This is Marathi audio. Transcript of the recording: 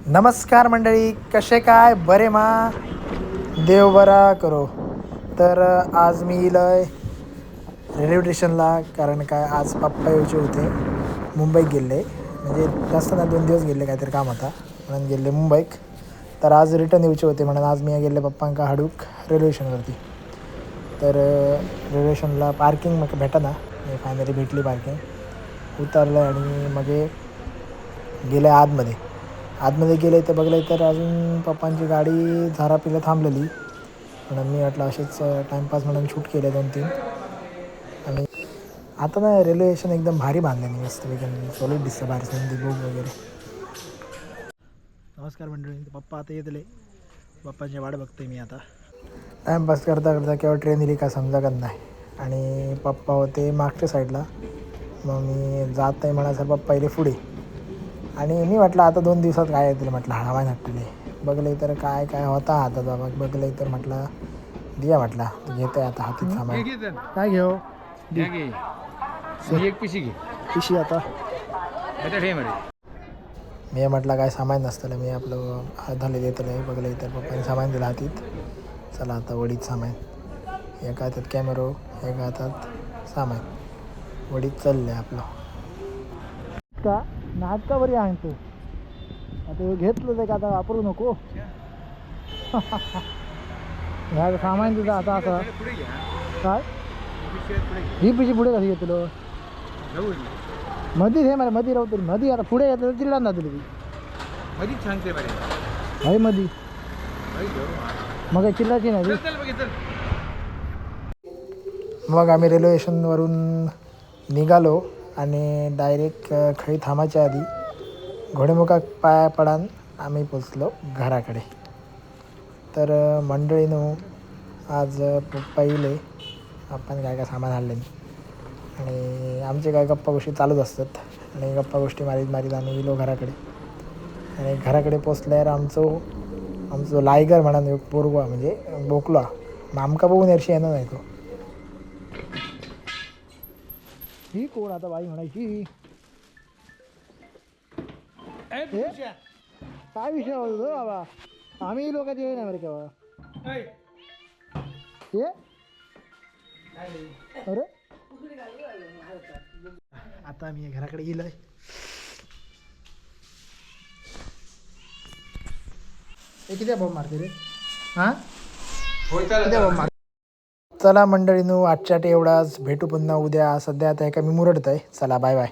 नमस्कार मंडळी, कसे काय बरे मा देव बरा करो. तर आज मी इलय रेल्वे स्टेशनला, कारण काय आज पप्पा यायचे होते. मुंबईत गेले, म्हणजे जास्त ना 2 दिवस गेले, काहीतरी काम होता म्हणून गेले मुंबईत. तर आज रिटर्न यायचे होते म्हणून आज मी गेले पप्पांका हाडूक रेल्वे स्टेशनवरती. तर रेल्वे स्टेशनला पार्किंग मग भेटा मी फायनली भेटली पार्किंग. उतरलं आणि मग गेले आतमध्ये गेले तर बघले तर अजून पप्पांची गाडी झारापीला थांबलेली. म्हणून मी म्हटलं असेच टाईमपास म्हणून शूट केले 2-3. आणि आता ना रेल्वे स्टेशन एकदम भारी बांधले नाही, मस्त एकदम सॉलिड दिसतं बाहेर संधी बुक वगैरे. नमस्कार मंडळी, पप्पा आता येतले. पप्पांची वाट बघतोय मी आता. टाईमपास करता करता केव्हा ट्रेन येईल का समजत नाही. आणि पप्पा होते मागच्या साईडला, मग मी जात नाही म्हणा सर पप्पा येईल पुढे. आणि मी म्हटलं आता 2 दिवसात काय येतील, म्हटलं हवा नाटले. बघले तर काय काय होता हातात बाबा. बघले तर म्हटलं दिया, म्हटला घेतोय आता हातीत सामान. काय घेऊ एक पिशी घे पिशी आता. ठे मी म्हटलं काय सामान नसतं, मी आपलं झाले देतलं. बघले तर पप्पाने सामान दिलं हातीत. चला आता वडीत सामान, एका हातात कॅमेरो, एका हातात सामान. वडीत चाललं आहे आपलं. का नाद का बरी आहे तू आता घेतलं ते का आता वापरू नको. ह्या सामान तुझं आता असं पुढे घ्या काय ही पिशी पुढे कशी घेतलो मधी हे मला मधी राहतो मधी. आता पुढे येतं चिल्ला ना तुला मधीच सांगते बरे आहे मधी, मग चिल्लाची नाही. मग आम्ही रेल्वे स्टेशनवरून निघालो आणि डायरेक्ट खळी थांबायच्या आधी घोडेमुखात पाया पडान आम्ही पोचलो घराकडे. तर मंडळीनं आज पप्पा येले, आपण काय काय सामान आणले आणि आमचे काय गप्पा गोष्टी चालूच असतात. आणि गप्पा गोष्टी मारीत आम्ही गेलो घराकडे. आणि घराकडे पोचल्यावर आमचं लायगर म्हणा पोरगो म्हणजे बोकला आमका बघून यारशी येणार नाही तो. ही कोण आता बाई म्हणायची काय विषय होतो बाबा. आम्ही लोकांचे येईन अरे केव्हा हे अरे आता मी घराकडे गेलोय. हे किती बॉम्ब मारते रे. हां किती बॉम्ब मार. चला मंडळीनो, आजच्या एवढाच. भेटू पुन्हा उद्या. सध्या आता एका मी मुरडत आहे. चला बाय बाय.